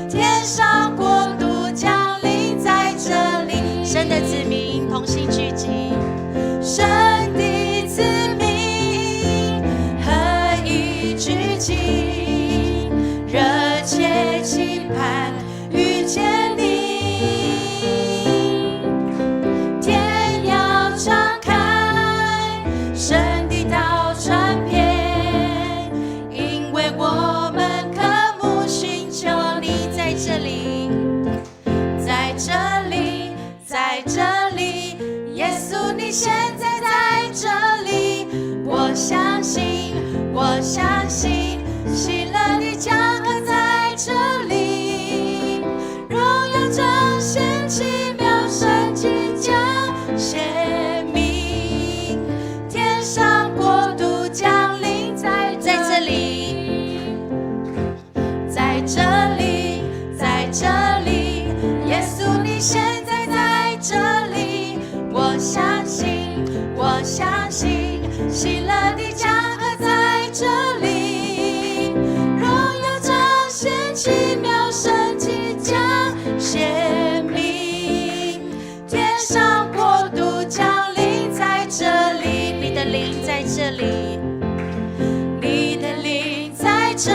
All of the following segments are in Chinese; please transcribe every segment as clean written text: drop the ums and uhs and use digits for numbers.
天上国度降临在这里。神的子民同心聚集，神的子民合一聚集，热切期盼遇见你。天要张开，神的道传遍，因为我们渴慕寻求你。在这里，在这里，在这里，耶稣你现在在这里。我相信，我相信，喜乐的江河在这里，荣耀彰显，奇妙神迹将显明，天上国度降临在这里，在这里，在这里，耶稣你现在在这里。我相信，我相信，喜乐的江河在这里，荣耀彰显，奇妙神迹将显明，天上国度降临在这里。你的灵在这里，你的灵在这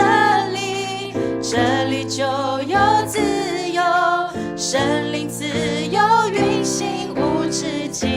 里，这里就有自由，神灵自由运行无止境。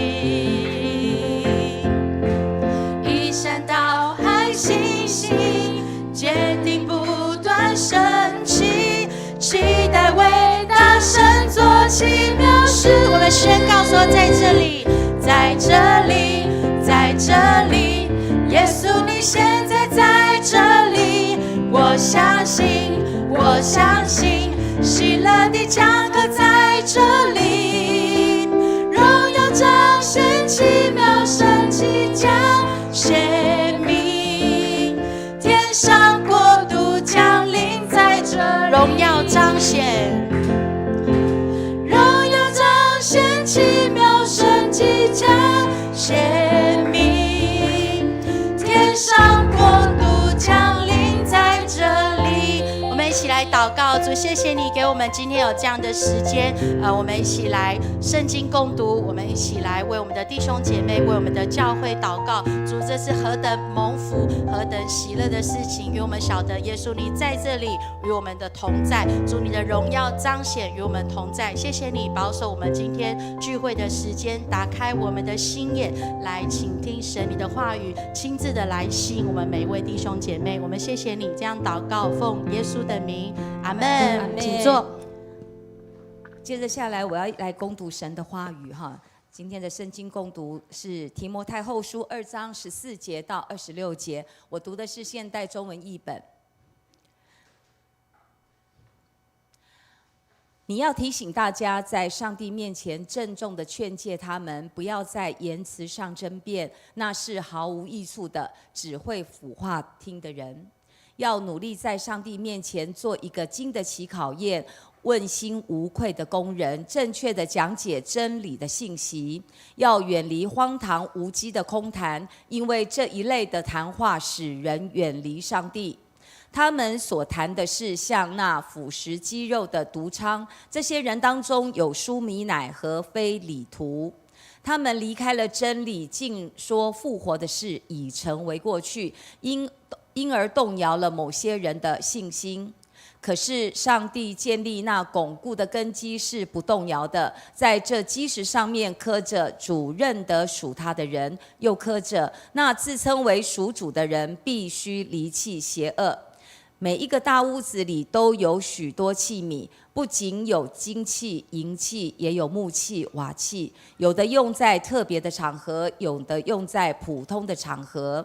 一山倒海，信心坚定不断升起，期待伟大神作奇妙事。我们宣告说，在这里，在这里，在这里，耶稣你现在在这里。我相信，我相信，喜乐的江河在这里，荣耀彰显，奇妙神迹将显明，天上国度降临在这里。荣耀彰显，荣耀彰显，奇妙神迹将显明，天上国度降临在这里。我们一起来祷告，主，谢谢你给我们今天有这样的时间，我们一起来圣经共读，我们一起来为我们的弟兄姐妹、为我们的教会祷告。主，这是何等蒙福、何等喜乐的事情！因为我们晓得耶稣你在这里与我们的同在，主，你的荣耀彰显与我们同在。谢谢你保守我们今天聚会的时间，打开我们的心眼，来倾听神你的话语，亲自的来吸引我们每一位弟兄姐妹。我们谢谢你这样祷告，奉耶稣的名，阿门。请坐。接着下来，我要来攻读神的话语哈。今天的圣经共读是提摩太后书2章14节到26节，我读的是现代中文译本。你要提醒大家，在上帝面前郑重地劝诫他们，不要在言辞上争辩，那是毫无益处的，只会腐化听的人。要努力在上帝面前做一个经得起考验、问心无愧的工人，正确地讲解真理的信息。要远离荒唐无稽的空谈，因为这一类的谈话使人远离上帝。他们所谈的是像那腐蚀肌肉的毒娼，这些人当中有舒米乃和非礼图。他们离开了真理，竟说复活的事已成为过去，因而动摇了某些人的信心。可是上帝建立那巩固的根基是不动摇的，在这基石上面刻着主认得属他的人，又刻着那自称为属主的人必须离弃邪恶。每一个大屋子里都有许多器皿，不仅有金器、银器，也有木器、瓦器，有的用在特别的场合，有的用在普通的场合。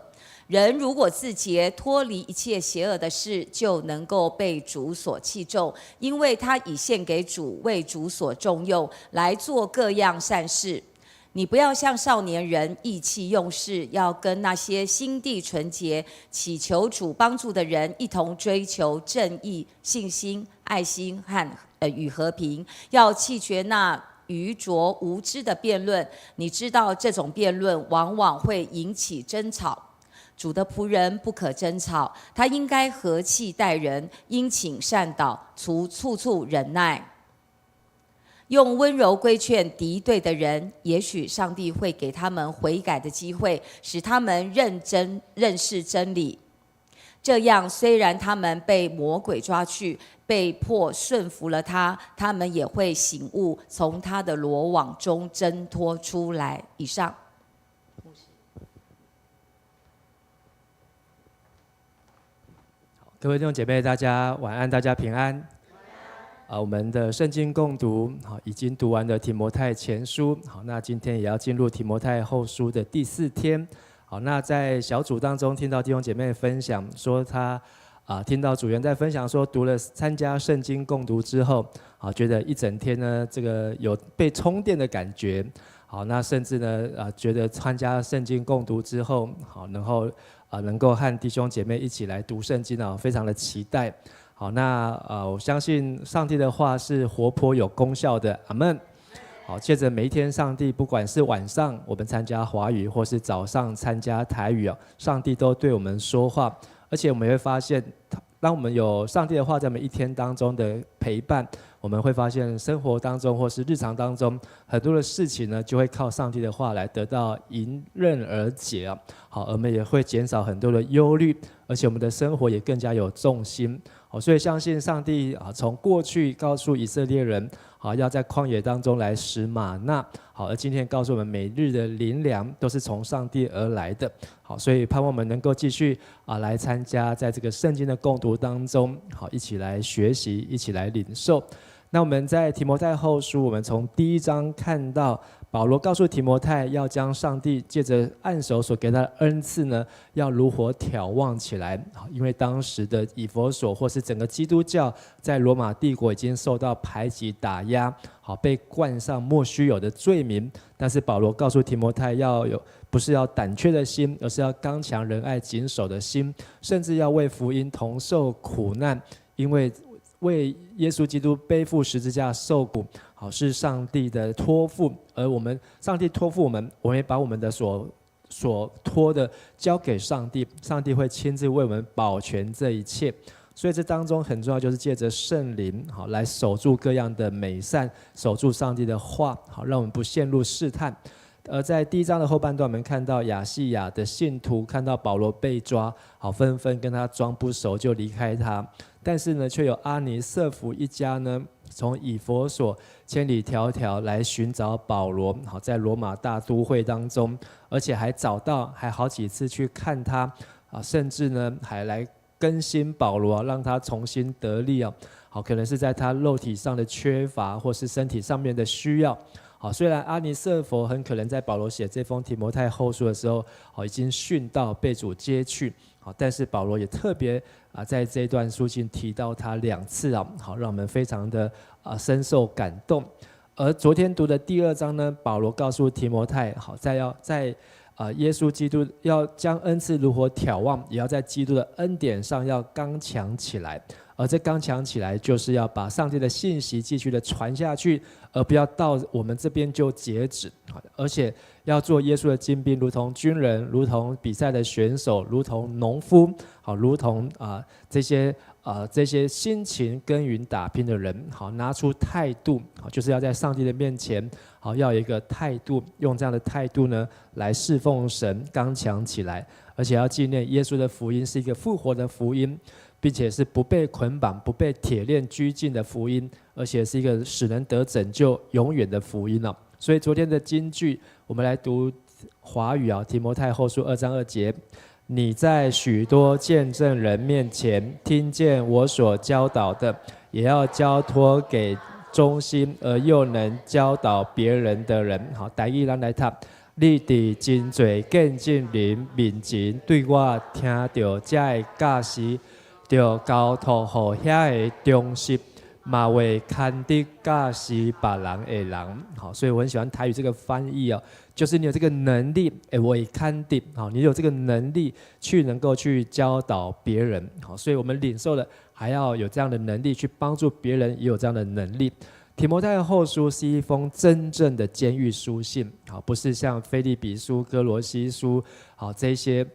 人如果自洁，脱离一切邪恶的事，就能够被主所器重，因为他已献给主，为主所重用，来做各样善事。你不要像少年人意气用事，要跟那些心地纯洁、祈求主帮助的人一同追求正义、信心、爱心和与和平，要弃绝那愚拙无知的辩论。你知道这种辩论往往会引起争吵。主的仆人不可争吵，他应该和气待人，殷勤善导，处处忍耐。用温柔规劝敌对的人，也许上帝会给他们悔改的机会，使他们认识真理。这样，虽然他们被魔鬼抓去，被迫顺服了他，他们也会醒悟，从他的罗网中挣脱出来。以上。各位弟兄姐妹，大家晚安，大家平安。我们的圣经共读已经读完了提摩太前书，那今天也要进入提摩太后书的第4天。那在小组当中听到弟兄姐妹分享说他听到主人在分享说参加圣经共读之后，觉得一整天呢这个有被充电的感觉。那甚至呢觉得参加圣经共读之后，然后能够和弟兄姐妹一起来读圣经非常的期待。我相信上帝的话是活泼有功效的，阿们。借着每一天，上帝不管是晚上我们参加华语，或是早上参加台语，上帝都对我们说话，而且我们会发现，当我们有上帝的话在我们一天当中的陪伴，我们会发现生活当中或是日常当中很多的事情呢，就会靠上帝的话来得到迎刃而解而我们也会减少很多的忧虑，而且我们的生活也更加有重心。所以相信上帝从过去告诉以色列人要在旷野当中来食玛纳，而今天告诉我们每日的灵粮都是从上帝而来的。所以盼望我们能够继续来参加在这个圣经的共读当中，一起来学习，一起来领受。那我们在提摩太后书，我们从第1章看到保罗告诉提摩太，要将上帝借着按手所给他的恩赐呢，要如何眺望起来。因为当时的以弗所或是整个基督教在罗马帝国已经受到排挤打压，被冠上莫须有的罪名。但是保罗告诉提摩太，不是要胆怯的心，而是要刚强仁爱谨守的心，甚至要为福音同受苦难，因为为耶稣基督背负十字架受苦，是上帝的托付，而上帝托付我们，我们也把我们的所托的交给上帝，上帝会亲自为我们保全这一切。所以这当中很重要，就是借着圣灵来守住各样的美善，守住上帝的话，让我们不陷入试探。而在第1章的后半段，我们看到亚细亚的信徒看到保罗被抓，纷纷跟他装不熟就离开他。但是呢，却有阿尼色弗一家呢，从以弗所千里迢迢来寻找保罗，在罗马大都会当中，而且还找到，还好几次去看他，甚至呢还来更新保罗，让他重新得力可能是在他肉体上的缺乏，或是身体上面的需要。虽然阿尼色弗很可能在保罗写这封提摩太后书的时候，已经殉道被主接去，但是保罗也特别在这一段书信提到他2次让我们非常的深受感动。而昨天读的第2章呢，保罗告诉提摩太，在耶稣基督要将恩赐如何眺望，也要在基督的恩典上要刚强起来。而这刚强起来，就是要把上帝的信息继续的传下去，而不要到我们这边就截止。而且要做耶稣的精兵，如同军人，如同比赛的选手，如同农夫，如同这些辛勤耕耘打拼的人，拿出态度，就是要在上帝的面前，要有一个态度，用这样的态度呢来侍奉神，刚强起来。而且要纪念耶稣的福音是一个复活的福音，并且是不被捆绑、不被铁链拘禁的福音，而且是一个使人得拯救、永远的福音所以昨天的金句，我们来读华语提摩太后书2章2节：你在许多见证人面前听见我所教导的，也要交托给忠心而又能教导别人的人。台语咱来读。你伫真侪见证人面前对我听到这个教示，就交托予遐个忠心，嘛会看得教示别人的人。所以我很喜欢台语这个翻译就是你有这个能力，会看得，你有这个能力能够去教导别人。所以我们领受了，还要有这样的能力去帮助别人，也有这样的能力。提摩太后书是一封真正的监狱书信，不是像腓立比书、哥罗西书这些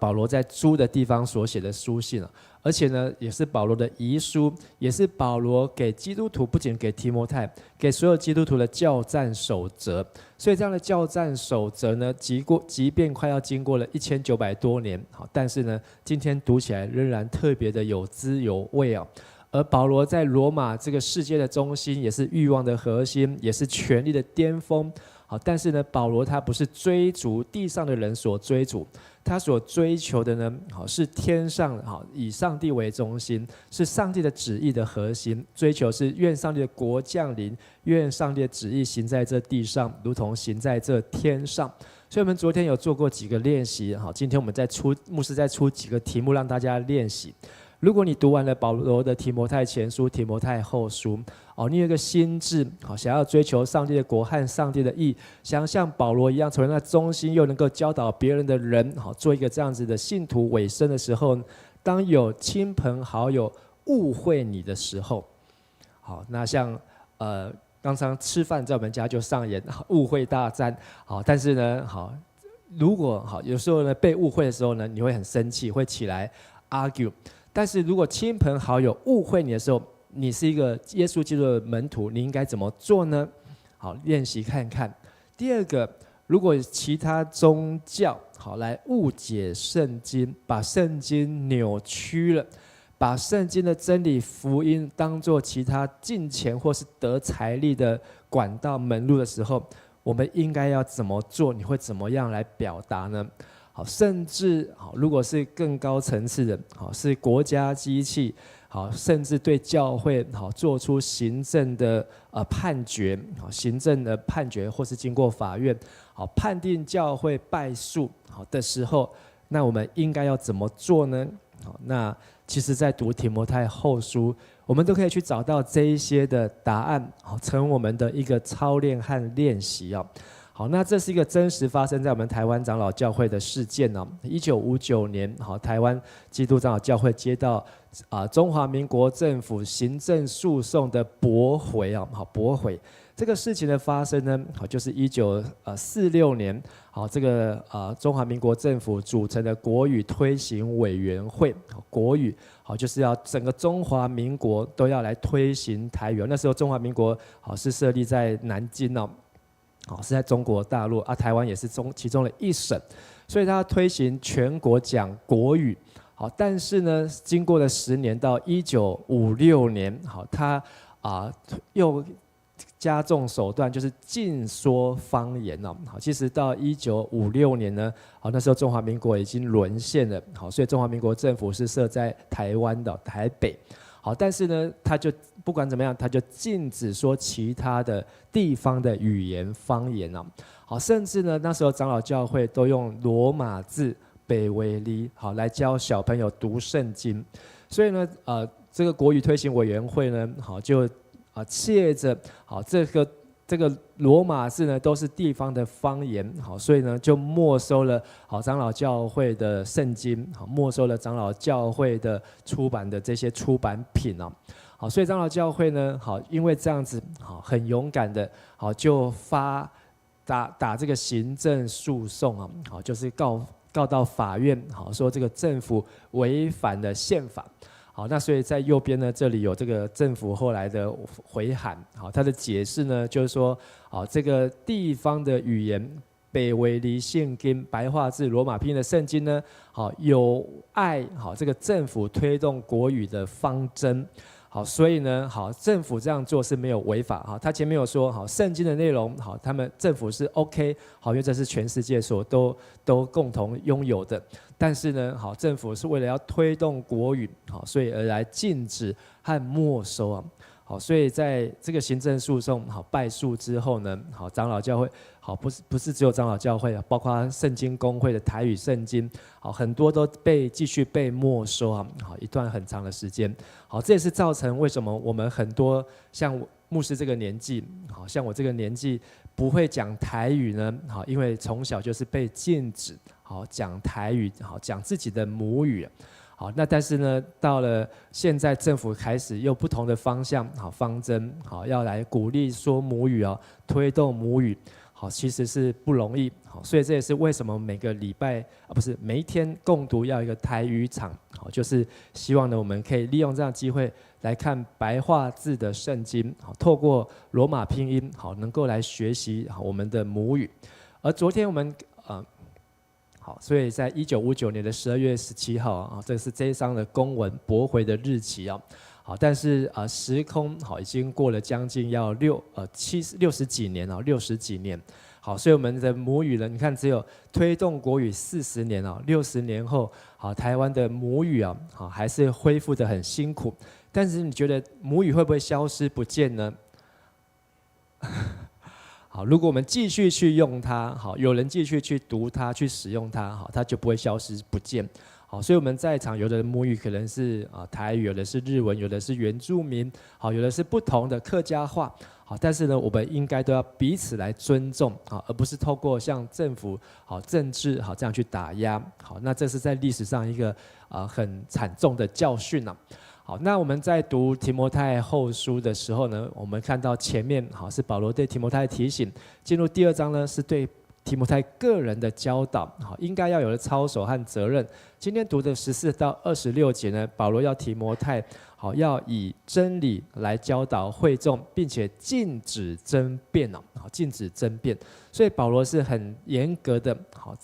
保罗在租的地方所写的书信啊，而且呢，也是保罗的遗书，也是保罗给基督徒，不仅给提摩太，给所有基督徒的教战守则。所以这样的教战守则呢，即便快要经过了1900多年，好，但是呢，今天读起来仍然特别的有滋有味啊。而保罗在罗马这个世界的中心，也是欲望的核心，也是权力的巅峰。好，但是呢，保罗他不是追逐地上的人所追逐，他所追求的呢，好是天上，好以上帝为中心，是上帝的旨意的核心。追求是愿上帝的国降临，愿上帝的旨意行在这地上，如同行在这天上。所以我们昨天有做过几个练习，好，今天我们牧师再出几个题目让大家练习。如果你读完了保罗的提摩太前书、提摩太后书，你有一个心志，想要追求上帝的国和上帝的义，想要像保罗一样成为那忠心又能够教导别人的人，做一个这样子的信徒委身的时候，当有亲朋好友误会你的时候，好，那像刚刚吃饭在我们家就上演误会大战，好，但是呢，好，如果好有时候呢被误会的时候呢，你会很生气，会起来 argue。但是如果亲朋好友误会你的时候，你是一个耶稣基督的门徒，你应该怎么做呢？好，练习看看。第二个，如果其他宗教好来误解圣经，把圣经扭曲了，把圣经的真理福音当作其他金钱或是得财力的管道门路的时候，我们应该要怎么做？你会怎么样来表达呢？好，甚至好，如果是更高层次的，好是国家机器，好，甚至对教会好做出行政的判决，好行政的判决，或是经过法院好判定教会败诉好的时候，那我们应该要怎么做呢？好，那其实在读提摩太后书，我们都可以去找到这一些的答案，好，成为我们的一个操练和练习啊。好，那这是一个真实发生在我们台湾长老教会的事件呢。1959年，好，台湾基督长老教会接到中华民国政府行政诉讼的驳回啊，好，驳回这个事情的发生呢，好，就是1946年，好，这个中华民国政府组成的国语推行委员会，国语好就是要整个中华民国都要来推行台语。那时候中华民国好是设立在南京哦。好，是在中国大陆啊，台湾也是其中的一省，所以他推行全国讲国语。好，但是呢，经过了10年，到1956年，好，他又加重手段，就是禁说方言了。好，其实到1956年呢，好，那时候中华民国已经沦陷了。好，所以中华民国政府是设在台湾的台北。好，但是呢，他就不管怎么样，他就禁止说其他的地方的语言方言啊。好，甚至呢，那时候长老教会都用罗马字北维利好来教小朋友读圣经。所以呢，这个国语推行委员会呢，好就借着好这个罗马字呢都是地方的方言，好，所以呢就没收了好长老教会的圣经，好，没收了长老教会的出版的这些出版品啊，好，所以长老教会呢，好，因为这样子，好，很勇敢的，好，就打这个行政诉讼啊，好，就是告到法院，好，说这个政府违反了宪法。好，那所以在右边呢，这里有这个政府后来的回函，好，它的解释呢，就是说，好，这个地方的语言北维利圣经白话字罗马拼音的圣经呢，好，有碍好这个政府推动国语的方针。好，所以呢，好，政府这样做是没有违法。好，他前面有说，好，圣经的内容，好，他们政府是 OK， 好，因为这是全世界都共同拥有的。但是呢，好，政府是为了要推动国语，好，所以而来禁止和没收啊。好，所以在这个行政诉讼好败诉之后呢，好，长老教会好不是只有长老教会啊，包括圣经公会的台语圣经，好，很多都继续被没收啊，好，一段很长的时间。好，这也是造成为什么我们很多像牧师这个年纪，好像我这个年纪不会讲台语呢，好，因为从小就是被禁止好讲台语，好讲自己的母语。好，那但是呢，到了现在政府开始用不同的方向，好方针，好要来鼓励说母语哦，推动母语。好，其实是不容易。好，所以这也是为什么每个礼拜不是每一天共读要一个台语场。好，就是希望呢，我们可以利用这样的机会来看白话字的圣经。好，透过罗马拼音，好，能够来学习好我们的母语。而昨天我们好，所以在1959年的12月17号啊，这是这一章的公文驳回的日期啊。好，但是时空好已经过了将近要60几年啊，60几年。好，所以我们的母语呢，你看只有推动国语40年啊，60年后，好，台湾的母语啊，好还是恢复得很辛苦。但是你觉得母语会不会消失不见呢？好，如果我们继续去用它，好，有人继续去读它、去使用它，好，它就不会消失不见。好，所以我们在场有的母语可能是台语，有的是日文，有的是原住民，好，有的是不同的客家话，好，但是呢，我们应该都要彼此来尊重，好，而不是透过像政府、好政治、好这样去打压，好，那这是在历史上一个很惨重的教训啊。好，那我们在读提摩太后书的时候呢，我们看到前面好是保罗对提摩太的提醒，进入第2章呢是对提摩太个人的教导，好，应该要有的操守和责任。今天读的14到26节呢，保罗要提摩太好要以真理来教导会众，并且禁止争辩哦，好，禁止争辩。所以保罗是很严格的，好，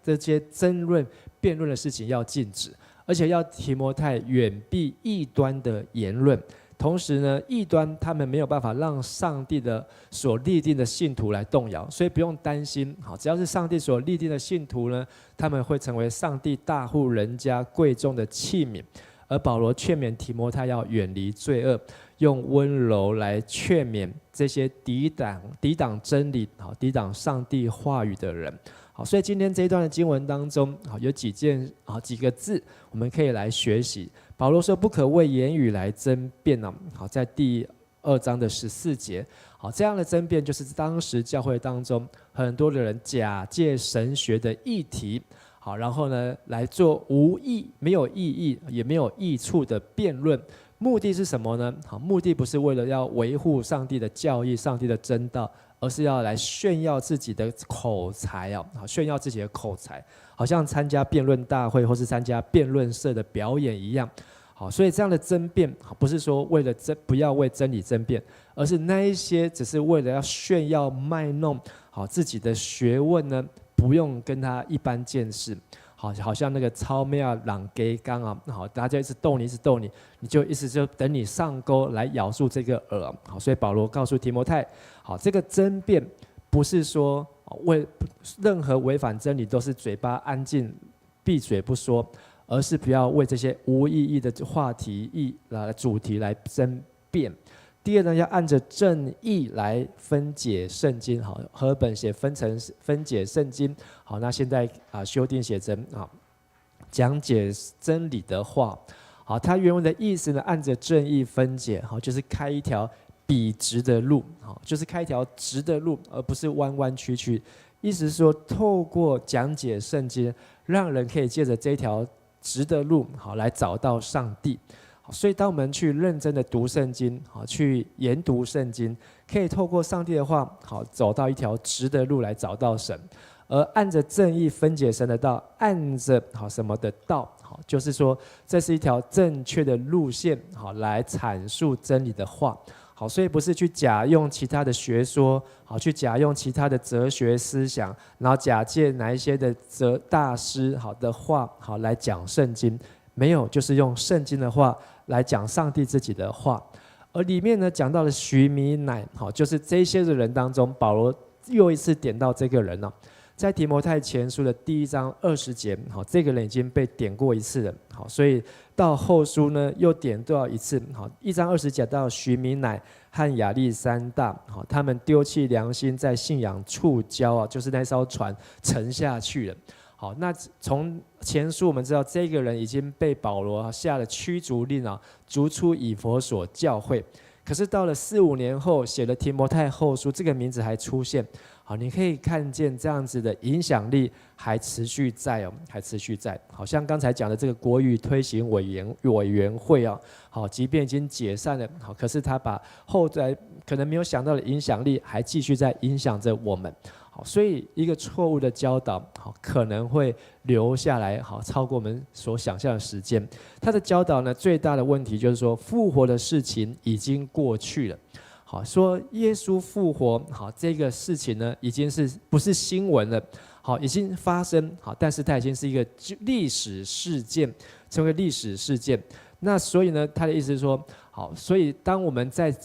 这些争论、辩论的事情要禁止。而且要提摩太远避异端的言论，同时呢，异端他们没有办法让上帝的所立定的信徒来动摇，所以不用担心。好，只要是上帝所立定的信徒呢，他们会成为上帝大户人家贵重的器皿。而保罗劝勉提摩太要远离罪恶，用温柔来劝勉这些抵挡真理、好抵挡上帝话语的人。好，所以今天这一段的经文当中，好有几个字，我们可以来学习。保罗说：“不可为言语来争辩呢。”好，在第2章的14节，好，这样的争辩就是当时教会当中很多的人假借神学的议题，好，然后呢来做没有意义也没有益处的辩论。目的是什么呢？好，目的不是为了要维护上帝的教义、上帝的真道，而是要来炫耀自己的口才啊！好，炫耀自己的口才，好像参加辩论大会或是参加辩论社的表演一样。好，所以这样的争辩，不是说为了不要为真理争辩，而是那一些只是为了要炫耀卖弄好自己的学问呢，不用跟他一般见识。好像那个超咩啊朗给刚啊，好，大家一直逗你，你就等你上钩来咬住这个饵。好，所以保罗告诉提摩太，好，这个争辩不是说任何违反真理都是嘴巴安静闭嘴不说，而是不要为这些无意义的话题主题来争辩。第二呢，要按着正义来分解圣经。好，和本写分解圣经。好，那现在修订写成讲解真理的话。好，它原文的意思呢，按着正义分解，好，就是开一条笔直的路，好，就是开一条直的路，而不是弯弯曲曲。意思是说，透过讲解圣经，让人可以借着这条直的路，好，来找到上帝。所以，当我们去认真的读圣经，好，去研读圣经，可以透过上帝的话，好，走到一条直的路来找到神。而按着正义分解神的道，按着好什么的道，好，就是说这是一条正确的路线，好，来阐述真理的话。好，所以不是去假用其他的学说，好，去假用其他的哲学思想，然后假借哪一些的大师好的话，好来讲圣经。没有，就是用圣经的话来讲上帝自己的话。而里面呢讲到了许米乃，好，就是这些的人当中，保罗又一次点到这个人了。在提摩太前书的第1章20节，好，这个人已经被点过一次了，好，所以到后书呢又点到一次，好，1章20节到许米乃和亚历山大，好，他们丢弃良心，在信仰触礁啊，就是那艘船沉下去了。好，那从前书我们知道，这个人已经被保罗下了驱逐令啊，逐出以弗所教会。可是到了4、5年后，写了提摩太后书，这个名字还出现。好，你可以看见这样子的影响力还持续在哦，还持续在。好像刚才讲的这个国语推行委员会啊，好，即便已经解散了，好，可是他把后来可能没有想到的影响力，还继续在影响着我们。好，所以一个错误的教导，好，可能会留下来，好，超过我们所想象的时间。他的教导呢，最大的问题就是说，复活的事情已经过去了。好，说耶稣复活，好，这个事情呢，已经是不是新闻了？好，已经发生，好，但是它已经是一个历史事件，成为历史事件。那所以呢，他的意思是说，好，所以当我们在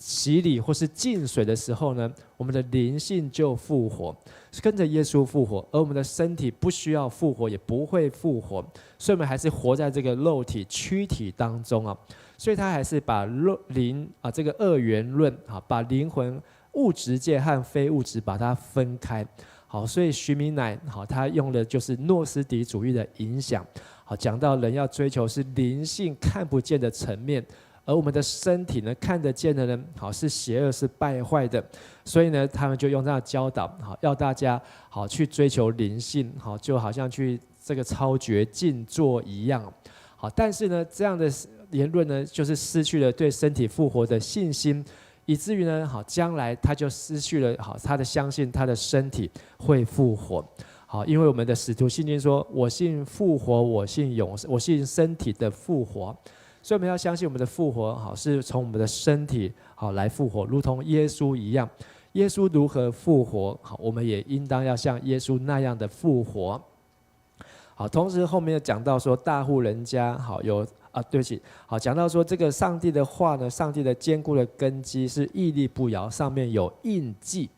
洗礼或是浸水的时候呢，我们的灵性就复活，跟着耶稣复活，而我们的身体不需要复活，也不会复活，所以我们还是活在这个肉体躯体当中啊。所以他还是把灵啊这个二元论啊，把灵魂物质界和非物质把它分开。好，所以徐明乃好，他用的就是诺斯底主义的影响，好，讲到人要追求是灵性看不见的层面。而我们的身体呢，看得见的呢，好是邪恶是败坏的，所以呢，他们就用这样的教导，好要大家好去追求灵性，好就好像去这个超绝静坐一样，好，但是呢，这样的言论呢，就是失去了对身体复活的信心，以至于呢，好将来他就失去了好他的相信，他的身体会复活，好，因为我们的使徒信经说，我信复活，我信永生，我信身体的复活。所以我们要相信我们的复活，好是从我们的身体好来复活，如同耶稣一样。耶稣如何复活，好，我们也应当要像耶稣那样的复活。好，同时后面讲到说大户人家，好有对不起，好讲到说这个上帝的话呢，上帝的坚固的根基是屹立不摇，上面有印记。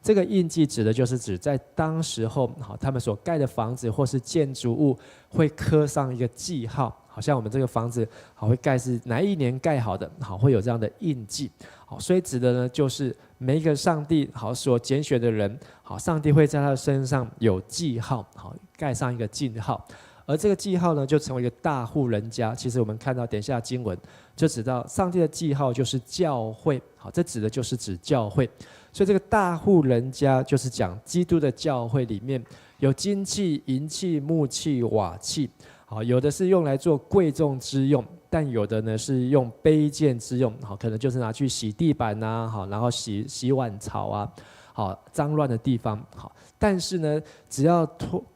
这个印记指的就是指在当时候，好他们所盖的房子或是建筑物会刻上一个记号。好像我们这个房子好会盖是哪一年盖好的，好会有这样的印记，好，所以指的呢就是每一个上帝好所拣选的人，好上帝会在他的身上有记号，好盖上一个记号，而这个记号呢就成为一个大户人家。其实我们看到等一下经文就知道，上帝的记号就是教会，好这指的就是指教会，所以这个大户人家就是讲基督的教会里面有金器、银器、木器、瓦器。好，有的是用来做贵重之用，但有的呢是用卑贱之用，好，可能就是拿去洗地板啊，好，然后洗碗槽啊，好，脏乱的地方，好，但是呢，只要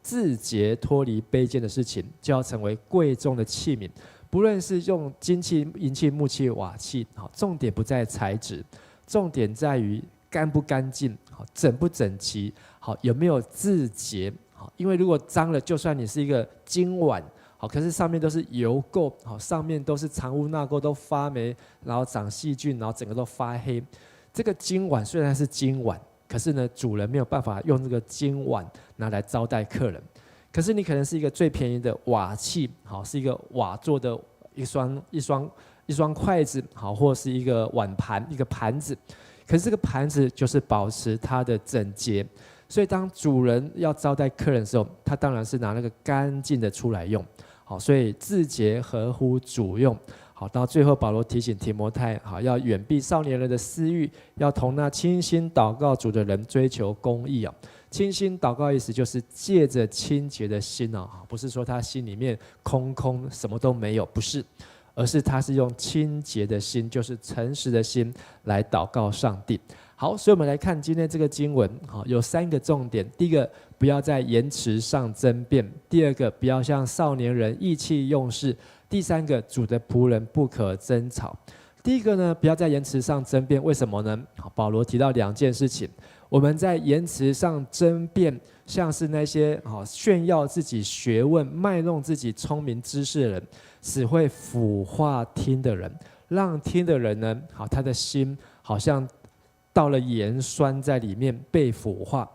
自洁脱离卑贱的事情，就要成为贵重的器皿。不论是用金器、银器、木器、瓦器，好，重点不在材质，重点在于干不干净，好，整不整齐，好，有没有自洁，好，因为如果脏了，就算你是一个金碗。好，可是上面都是油垢，好，上面都是藏污纳垢，都发霉，然后长细菌，然后整个都发黑。这个金碗虽然是金碗，可是呢，主人没有办法用这个金碗拿来招待客人。可是你可能是一个最便宜的瓦器，好，是一个瓦做的一双筷子，好，或是一个碗盘，一个盘子。可是这个盘子就是保持它的整洁。所以当主人要招待客人的时候，他当然是拿那个干净的出来用。好，所以自洁合乎主用。好，到最后保罗提醒提摩太，好要远避少年人的私欲，要同那倾心祷告主的人追求公义啊。倾心祷告意思就是借着清洁的心啊，不是说他心里面空什么都没有，不是，而是他是用清洁的心，就是诚实的心来祷告上帝。好，所以我们来看今天这个经文，好，有3个重点。第一个，不要在言辞上争辩；第二个，不要像少年人意气用事；第三个，主的仆人不可争吵。第一个呢，不要在言辞上争辩，为什么呢？好，保罗提到2件事情。我们在言辞上争辩，像是那些炫耀自己学问、卖弄自己聪明知识的人，只会腐化听的人，让听的人呢，好，他的心好像到了盐酸在里面被腐化，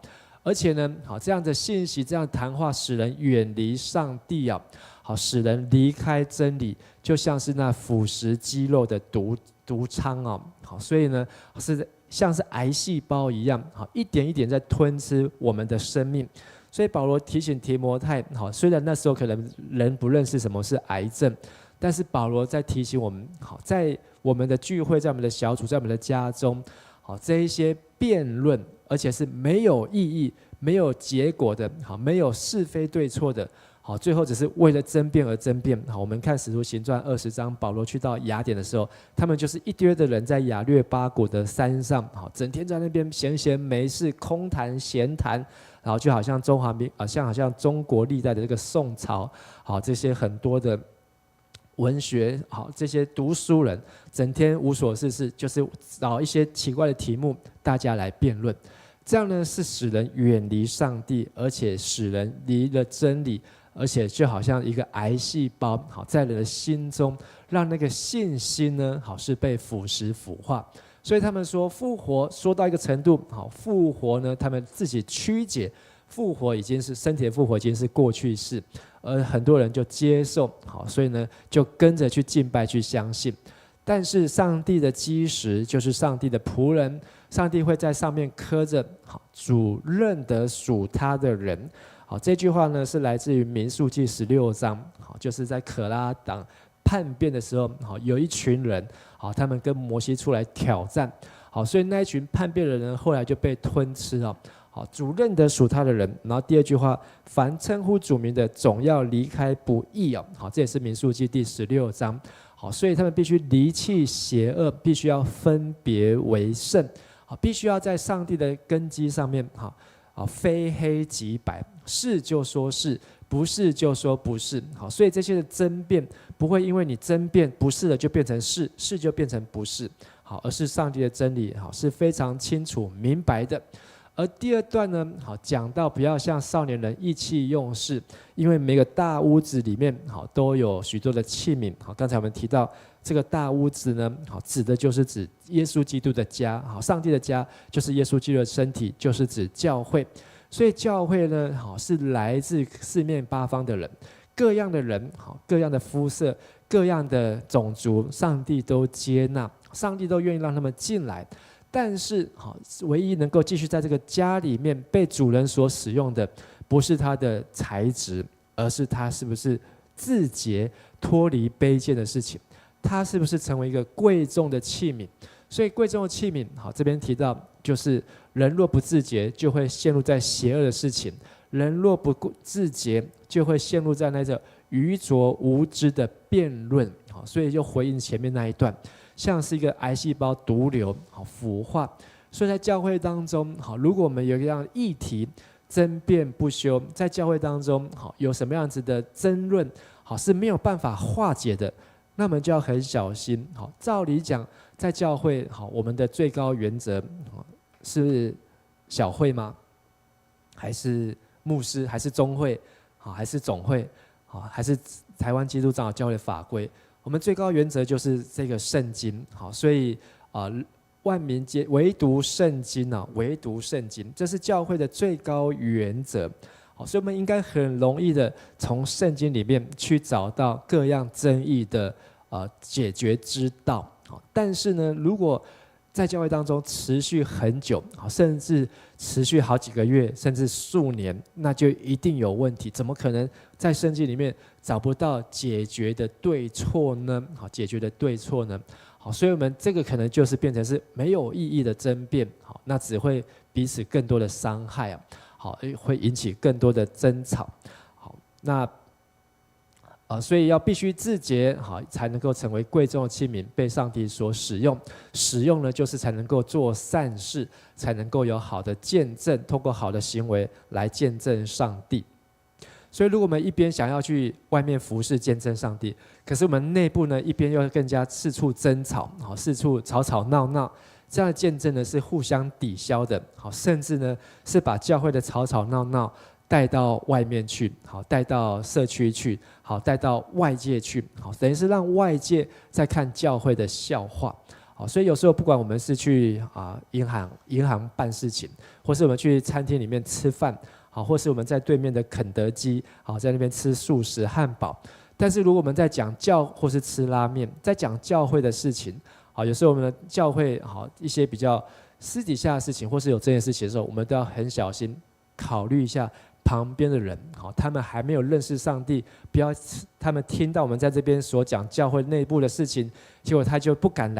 而且呢，好这样的信息、这样的谈话，使人远离上帝啊，好使人离开真理，就像是那腐蚀肌肉的毒疮啊，好，所以呢是像是癌细胞一样，好一点一点在吞吃我们的生命。所以保罗提醒提摩太，好，虽然那时候可能人不认识什么是癌症，但是保罗在提醒我们，好，在我们的聚会、在我们的小组、在我们的家中。好，这一些辩论，而且是没有意义、没有结果的，好，没有是非对错的，好，最后只是为了争辩而争辩。好，我们看使徒行传20章，保罗去到雅典的时候，他们就是一堆的人在亚略巴谷的山上，好，整天在那边闲闲没事，空谈闲谈，然后就好像好像中国历代的这个宋朝，好，这些很多的文学，好，这些读书人整天无所事事，就是找一些奇怪的题目，大家来辩论。这样呢，是使人远离上帝，而且使人离了真理。而且就好像一个癌细胞，好，在人的心中，让那个信心呢，好，是被腐蚀腐化。所以他们说复活说到一个程度，好，复活呢，他们自己曲解，复活已经是身体的复活已经是过去式，而很多人就接受，好，所以呢就跟着去敬拜去相信。但是上帝的基石就是上帝的仆人，上帝会在上面刻着，好，主认得属他的人。好，这句话呢是来自于民数记16章，好，就是在可拉党叛变的时候，好，有一群人，好，他们跟摩西出来挑战，好，所以那一群叛变的人后来就被吞吃了。好，主认得属他的人。然后第二句话，凡称呼主名的，总要离开不义哦。好，这也是民数记第16章。好，所以他们必须离弃邪恶，必须要分别为圣，好，必须要在上帝的根基上面，好，非黑即白，是就说是，不是就说不是。好，所以这些的争辩不会因为你争辩不是了就变成是，是就变成不是，好，而是上帝的真理，好，是非常清楚明白的。而第二段呢，好，讲到不要像少年人意气用事，因为每个大屋子里面，好，都有许多的器皿。好，刚才我们提到这个大屋子呢，好，指的就是指耶稣基督的家，好，上帝的家就是耶稣基督的身体，就是指教会。所以教会呢，好，是来自四面八方的人，各样的人，好，各样的肤色，各样的种族，上帝都接纳，上帝都愿意让他们进来。但是，好，唯一能够继续在这个家里面被主人所使用的，不是他的材质，而是他是不是自洁、脱离卑贱的事情，他是不是成为一个贵重的器皿。所以贵重的器皿，好，这边提到就是人若不自洁，就会陷入在邪恶的事情；人若不自洁，就会陷入在那个愚拙无知的辩论。好，所以就回应前面那一段。像是一个癌细胞毒瘤，好，腐化。所以在教会当中，好，如果我们有一样议题争辩不休，在教会当中，好，有什么样子的争论，好，是没有办法化解的，那我们就要很小心。好，照理讲，在教会，好，我们的最高原则是小会吗？还是牧师？还是中会？好，还是总会？好，还是台湾基督长老教会的法规？我们最高原则就是这个圣经，好，所以万民皆唯独圣经啊，唯独圣经，这是教会的最高原则。好，所以我们应该很容易的从圣经里面去找到各样争议的解决之道。好，但是呢，如果在教会当中持续很久，甚至持续好几个月，甚至数年，那就一定有问题。怎么可能在圣经里面找不到解决的对错呢？好，解决的对错呢？好，所以我们这个可能就是变成是没有意义的争辩，好，那只会彼此更多的伤害啊，好，会引起更多的争吵。好，那所以要必须自洁，好，才能够成为贵重的器皿，被上帝所使用。使用呢，就是才能够做善事，才能够有好的见证，透过好的行为来见证上帝。所以，如果我们一边想要去外面服侍见证上帝，可是我们内部呢，一边又更加四处争吵，好，四处吵吵闹闹，这样的见证呢是互相抵消的，好，甚至呢是把教会的吵吵闹闹带到外面去，好，带到社区去，好，带到外界去，好，等于是让外界在看教会的笑话，好，所以有时候不管我们是去银行办事情，或是我们去餐厅里面吃饭，好，或是我们在对面的肯德基，好，在那边吃素食汉堡，但是如果我们在讲或是吃拉面，在讲教会的事情，好，有时候我们的教会好一些比较私底下的事情，或是有这件事情的时候，我们都要很小心考虑一下。旁边的人，好，他们还没有认识上帝，不要他们听到我们在这边所讲教会内部的事情，结果他就不敢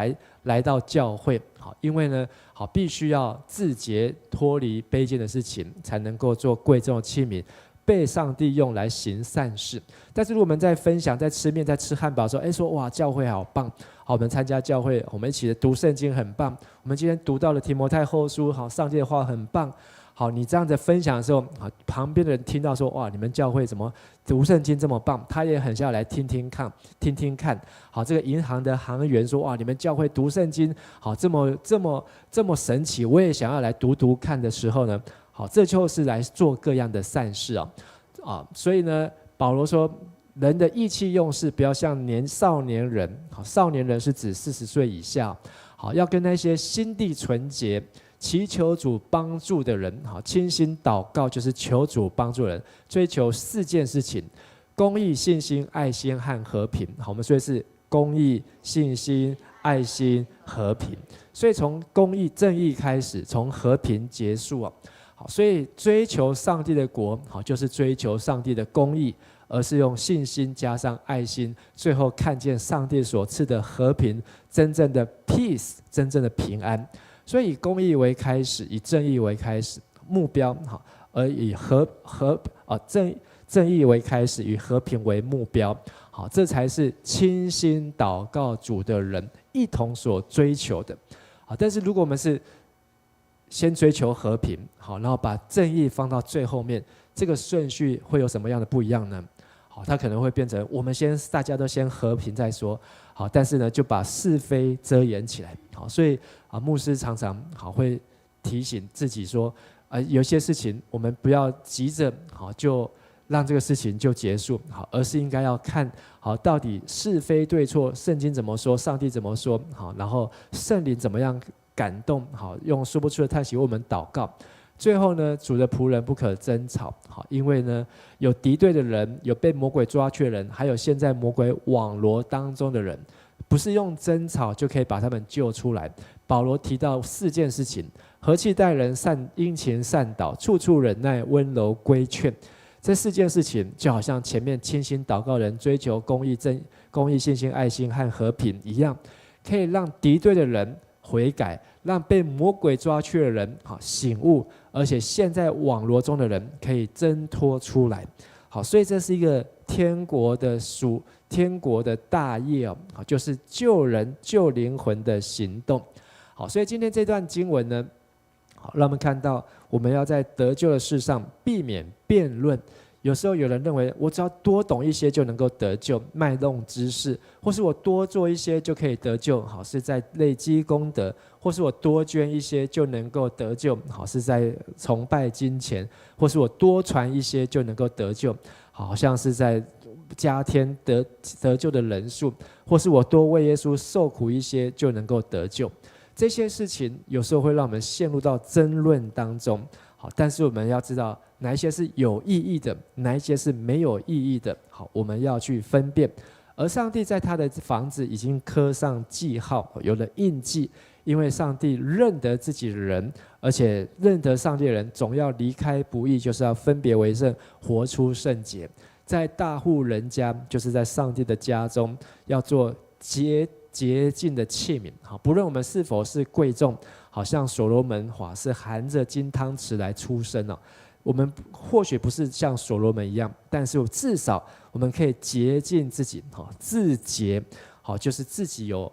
来到教会，好，因为呢，好，必须要自洁脱离卑贱的事情，才能够做贵重的器皿，被上帝用来行善事。但是如果我们在分享、在吃面、在吃汉堡的时候，说哇，教会好棒，好，我们参加教会，我们一起读圣经很棒。我们今天读到了提摩太后书，好，上帝的话很棒。好，你这样子分享的时候，旁边的人听到说哇，你们教会怎么读圣经这么棒，他也很想来听听看。好，这个银行的行员说哇，你们教会读圣经好这么神奇，我也想要来读看的时候呢，好，这就是来做各样的善事所以呢，保罗说，人的意气用事不要像少年人。好，少年人是指40岁以下。好，要跟那些心地纯洁、祈求主帮助的人，好，倾心祷告就是求主帮助人，追求4件事情：公义、信心、爱心和和平。好，我们说的是公义、信心、爱心、和平。所以从公义、正义开始，从和平结束好，所以追求上帝的国，好，就是追求上帝的公义，而是用信心加上爱心，最后看见上帝所赐的和平，真正的 peace， 真正的平安。所以以公义为开始，以正义为开始目标，好，而以正义为开始，以和平为目标，好，这才是倾心祷告主的人一同所追求的。好，但是如果我们是先追求和平，好，然后把正义放到最后面，这个顺序会有什么样的不一样呢？好，它可能会变成我们大家都先和平再说，好，但是呢就把是非遮掩起来。好，所以牧师常常会提醒自己说，有些事情我们不要急着就让这个事情就结束，好，而是应该要看好到底是非对错，圣经怎么说，上帝怎么说，好，然后圣灵怎么样感动，好，用说不出的叹息为我们祷告。最后呢，主的仆人不可争吵，好，因为呢有敌对的人，有被魔鬼抓去的人，还有现在魔鬼网罗当中的人，不是用争吵就可以把他们救出来。保罗提到4件事情：和气待人，殷勤善祷，处处忍耐，温柔规劝。这4件事情就好像前面倾心祷告人追求公义、信心、爱心和和平一样，可以让敌对的人悔改，让被魔鬼抓去的人醒悟，而且现在网罗中的人可以挣脱出来。好，所以这是一个天国的大业就是救人救灵魂的行动。好，所以今天这段经文呢，好，让我们看到我们要在得救的事上避免辩论。有时候有人认为我只要多懂一些就能够得救，卖弄知识，或是我多做一些就可以得救，好，是在累积功德，或是我多捐一些就能够得救，好，是在崇拜金钱，或是我多传一些就能够得救，好像是在加添得救的人数，或是我多为耶稣受苦一些就能够得救。这些事情有时候会让我们陷入到争论当中，好，但是我们要知道哪一些是有意义的，哪一些是没有意义的，好，我们要去分辨。而上帝在他的房子已经刻上记号，有了印记，因为上帝认得自己的人，而且认得上帝的人总要离开不义，就是要分别为圣，活出圣洁。在大户人家，就是在上帝的家中，要做洁净的器皿，好，不论我们是否是贵重，好像所罗门是含着金汤匙来出生我们或许不是像所罗门一样，但是至少我们可以洁净自己，自洁，好，就是自己有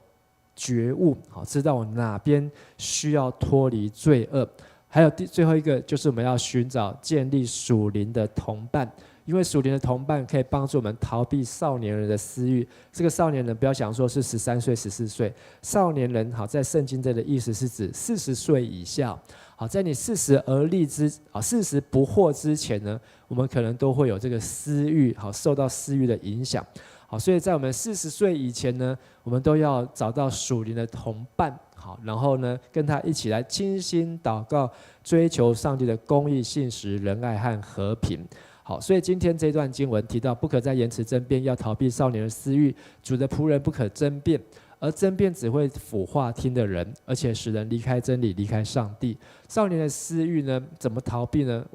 觉悟，好，知道哪边需要脱离罪恶。还有最后一个就是我们要寻找建立属灵的同伴，因为属灵的同伴可以帮助我们逃避少年人的私欲。这个少年人不要想说是13岁、14岁，少年人好，在圣经这的意思是指40岁以下。好，在你40而立40不惑之前呢，我们可能都会有这个私欲，好，受到私欲的影响。好，所以在我们40岁以前呢，我们都要找到属灵的同伴，好，然后呢，跟他一起来倾心祷告，追求上帝的公义、信实、仁爱和和平。好，所以今天这段经文提到，不可再言辞争辩，要逃避少年的私欲。主的仆人不可争辩，而争辩只会腐化听的人，而且使人离开真理，离开上帝。少年的私欲呢，怎么逃避呢？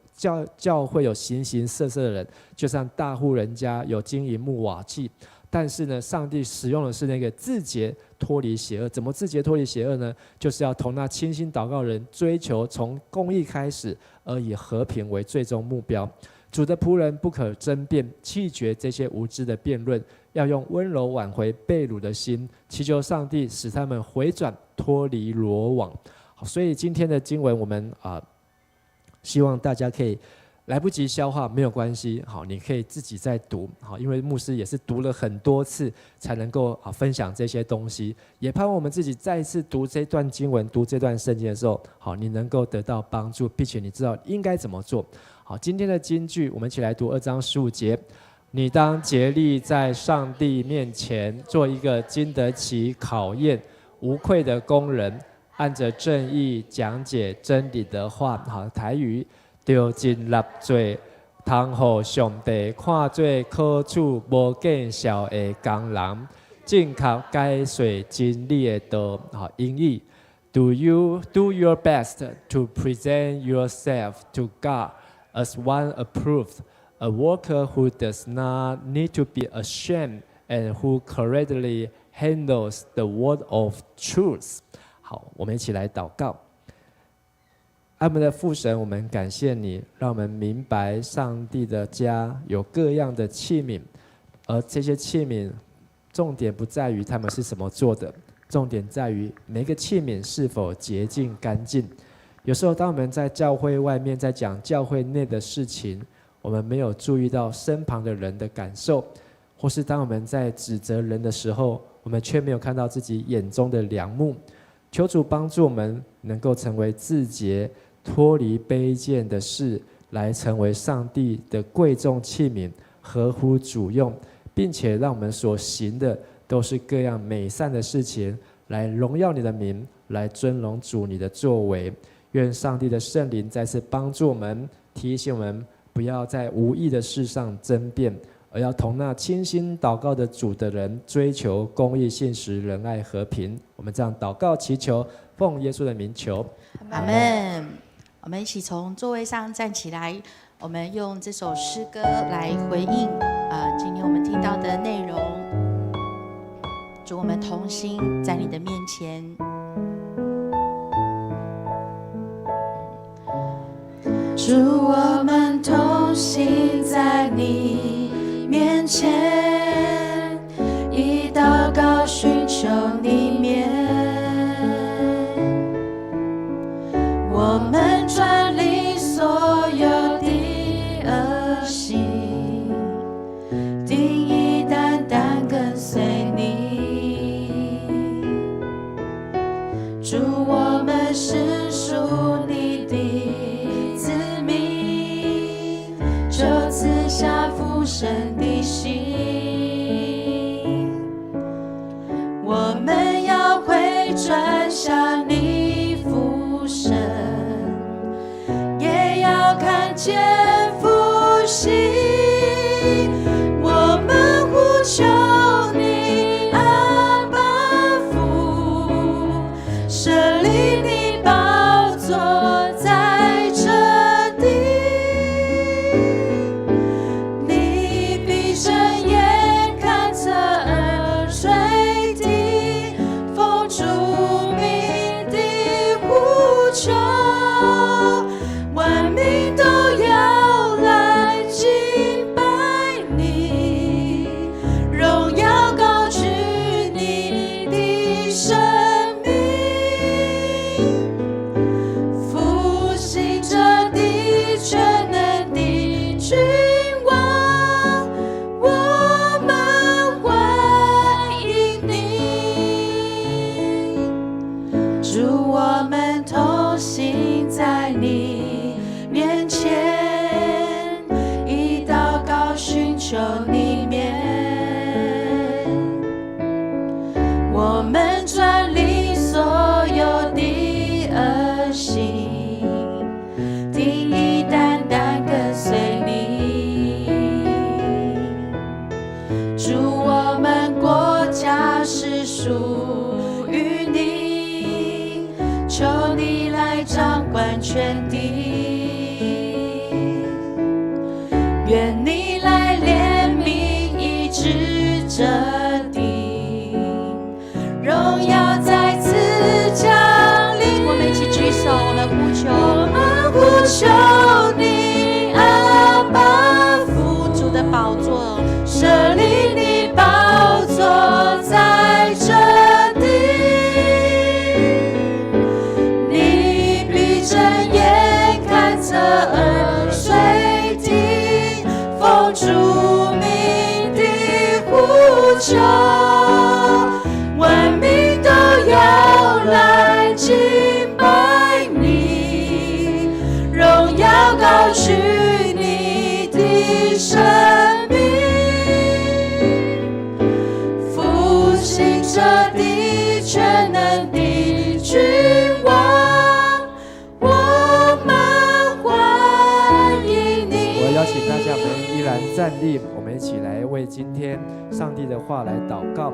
教会有形形色色的人，就像大户人家有金银木瓦器，但是呢，上帝使用的是那个自洁脱离邪恶。怎么自洁脱离邪恶呢？就是要同那倾心祷告人追求从公义开始，而以和平为最终目标。主的仆人不可争辩，弃绝这些无知的辩论，要用温柔挽回被掳的心，祈求上帝使他们回转，脱离罗网。好，所以今天的经文我们希望大家可以来不及消化没有关系，好，你可以自己再读，好，因为牧师也是读了很多次才能够分享这些东西，也盼望我们自己再一次读这段经文、读这段圣经的时候，好，你能够得到帮助，并且你知道应该怎么做。好，今天的金句，我们一起来读2章15节。你当竭力在上帝面前做一个经得起考验、无愧的工人，按着正义讲解真理的话。好，台语就尽力做，通互上帝看做可处无见效的工人，正确解说真理的道。好，英语 Do you do your best to present yourself to God as one approved, a worker who does not need to be ashamed and who correctly handles the word of truth. 好，我们一起来祷告。爱我们的父神，我们感谢你，让我们明白上帝的家有各样的器皿，而这些器皿重点不在于他们是怎么做的，重点在于每个器皿是否洁净干净。有时候当我们在教会外面在讲教会内的事情，我们没有注意到身旁的人的感受，或是当我们在指责人的时候，我们却没有看到自己眼中的梁木。求主帮助我们能够成为自洁，脱离卑贱的事，来成为上帝的贵重器皿，合乎主用，并且让我们所行的都是各样美善的事情，来荣耀你的名，来尊荣主你的作为。愿上帝的圣灵再次帮助我们，提醒我们不要在无益的事上争辩，而要同那倾心祷告的主的人追求公义、信实、仁爱、和平。我们这样祷告祈求，奉耶稣的名求，阿们。我们一起从座位上站起来，我们用这首诗歌来回应今天我们听到的内容。主，我们同心在你的面前。主，我们同行在你面前，以祷告寻求你面，我们转离所有的恶行，定义单单跟随你。主，我们是属你的赐下父神的心，我们要回转向你父神，也要看见复兴。我们呼求你，阿爸父，设立你宝座在这地。万民都要来敬拜你，荣耀高举你的生命，复兴这地全能的君王，我们欢迎你。主，我们同行在你面前，以祷告寻求你面，我们转离所有的恶行，定义单单跟随你。主，我们国家是属于你，求你来掌管全地，愿你来怜悯医治这地，荣耀再次降临。我们一起举手，我们呼求，我们呼求你，阿爸敬拜你，荣耀高举你的生命，复兴这地全能的君王，我们欢迎你。我邀请大家，我们依然站立，我们一起来为今天上帝的话来祷告。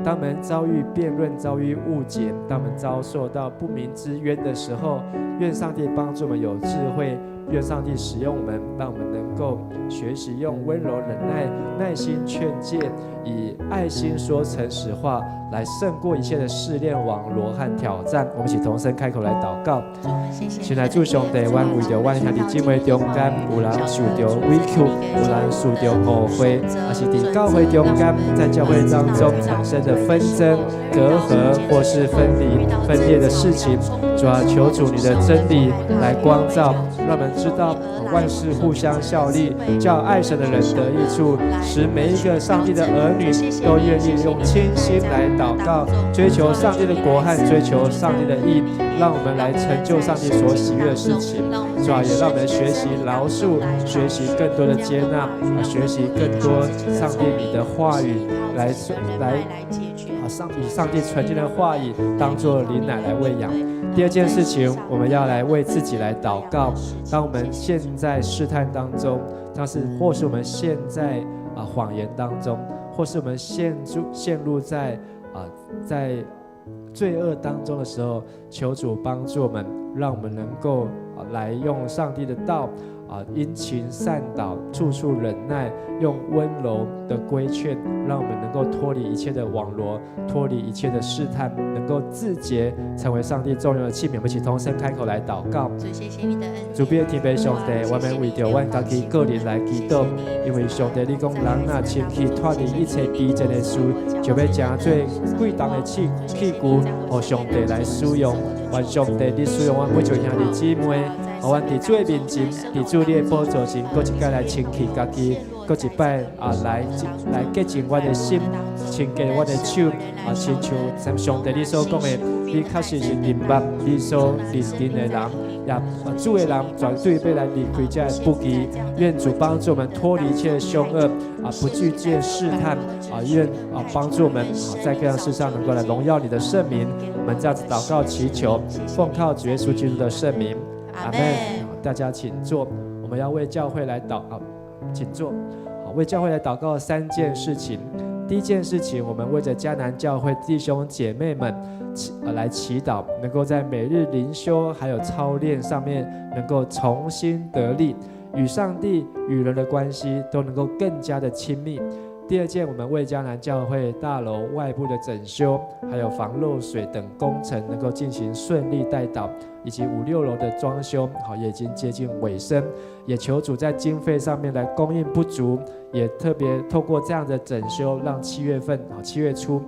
当我们遭遇辩论、遭遇误解，当我们遭受到不明之冤的时候，愿上帝帮助我们有智慧，愿上帝使用我们，让我们能够学习用温柔、忍耐、耐心劝诫，以爱心说诚实话，来胜过一切的试炼、网罗和挑战。我们一起同声开口来祷告。现在主上帝，阮为着阮兄弟姊妹中间，有人受到委屈，有人受到误会，也是在教会中间，在教会当中产生的纷争、隔阂或是分离、分裂的事情，主啊，求主你的真理来光照，让我们知道万事互相效力，叫爱神的人得益处，使每一个上帝的儿女都愿意用清心来祷告，追求上帝的国和追求上帝的义，让我们来成就上帝所喜悦的事情。主啊，也让我们学习饶恕，学习更多的接纳，学习更多上帝你的话语来以上帝纯净的话语当作灵奶来喂养。第二件事情，我们要来为自己来祷告。当我们陷在试探当中，或是我们陷在谎言当中，或是我们陷入在罪恶当中的时候，求主帮助我们，让我们能够来用上帝的道殷勤善导，处处忍耐，用温柔的规劝，让我们能够脱离一切的网罗，脱离一切的试探，能够自洁，成为上帝重用的器皿。我们一起同声开口来祷告。主，谢谢你的恩典。主，别天父上帝，我们为着我家己个人来祈祷，因为上帝你讲人若亲去脱离一切卑贱的事，就要成做贵重的器具，让上帝来使用。愿上帝你使用我每一位兄弟姊妹，让我伫主的面前，伫主你的宝座前，搁一摆来清气家己，搁一摆来洁净我的心，清洁我的手，亲像上帝你所讲的，你确实是明白你所认定的人，也主的人绝对要来离开这不义。愿主帮助我们脱离一切凶恶，不惧戒试探，愿帮助我们在各样事上能够来荣耀你的圣名。我们这样子祷告祈求，奉靠主耶稣基督的圣名，阿们。大家请坐，我们要为教会来请坐。好，为教会来祷告3件事情。第一件事情，我们为着迦南教会弟兄姐妹们来祈祷，能够在每日灵修还有操练上面能够重新得力，与上帝与人的关系都能够更加的亲密。第二件，我们为迦南教会大楼外部的整修，还有防漏水等工程能够进行顺利带导，以及5、6楼的装修，也已经接近尾声。也求主在经费上面来供应不足，也特别透过这样的整修，让7月初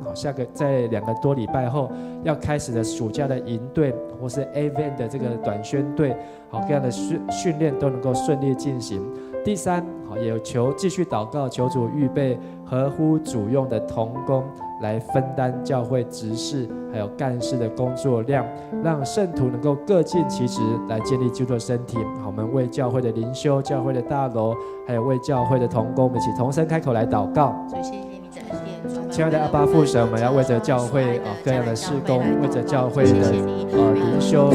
在2个多礼拜后要开始的暑假的营队，或是 AVN 的这个短宣队，各样的训练都能够顺利进行。第三，也求继续祷告，求主预备合乎主用的同工来分担教会执事还有干事的工作量，让圣徒能够各尽其职，来建立基督的身体。我们为教会的灵修、教会的大楼，还有为教会的同工，我们一起同声开口来祷告。谢谢你的恩典。亲爱的阿爸父神，我们要为着教会各样的事工，为着教会的灵修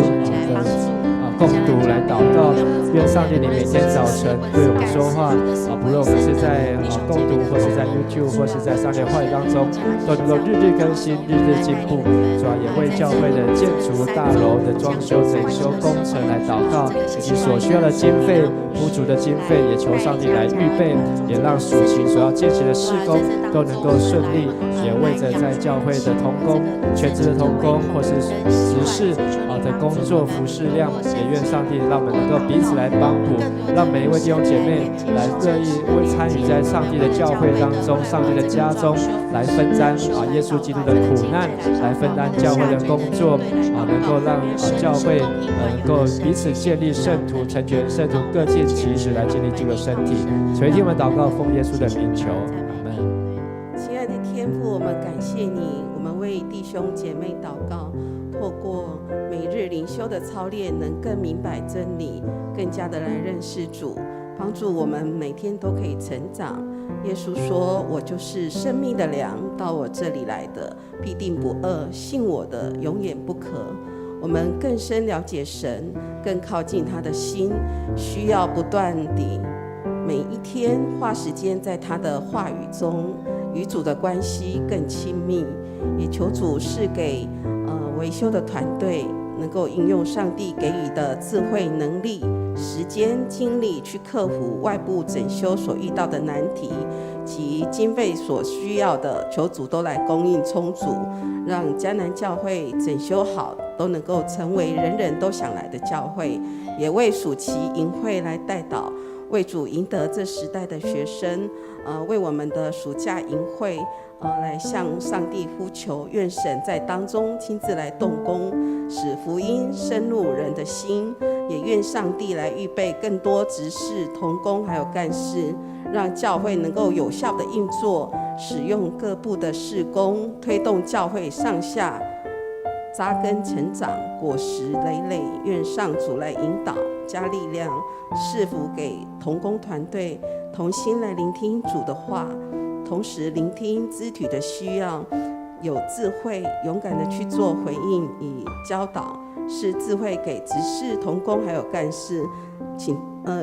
共读来祷告，愿上帝你每天早晨对我们说话，不论我们是在共读，或是在 YouTube， 或是在上帝话语当中，都能够日日更新，日日进步。主要也为教会的建筑大楼的装修、整修工程来祷告，以及所需要的经费、不足的经费，也求上帝来预备，也让暑期所要进行的事工都能够顺利。也为着在教会的同工、全职的同工，或是执事的工作服事量，也愿上帝让我们能够彼此来帮补，让每一位弟兄姐妹来乐意为参与在上帝的教会当中、上帝的家中来分担耶稣基督的苦难，来分担教会的工作，能够让教会能够彼此建立圣徒、成全圣徒，各尽其职来建立这个身体。垂听我们祷告，奉耶稣的名求，阿们。亲爱的天父，我们感谢你，我们为弟兄姐妹祷告，透过每日日灵修的操练，能更明白真理，更加的来认识主，帮助我们每天都可以成长。耶稣说：“我就是生命的粮，到我这里来的必定不饿，信我的永远不渴。”我们更深了解神，更靠近他的心，需要不断地每一天花时间在他的话语中，与主的关系更亲密。也求主赐给维修的团队能够应用上帝给予的智慧、能力、时间、精力，去克服外部整修所遇到的难题及经费所需要的，求主都来供应充足，让迦南教会整修好，都能够成为人人都想来的教会。也为暑期营会来代祷，为主赢得这时代的学生，为我们的暑假营会来向上帝呼求，愿神在当中亲自来动工，使福音深入人的心。也愿上帝来预备更多执事、同工还有干事，让教会能够有效的运作，使用各部的事工，推动教会上下扎根成长，果实累累。愿上主来引导，加力量，赐福给同工团队，同心来聆听主的话，同时聆听肢体的需要，有智慧勇敢的去做回应与教导，是智慧给执事、同工还有干事，请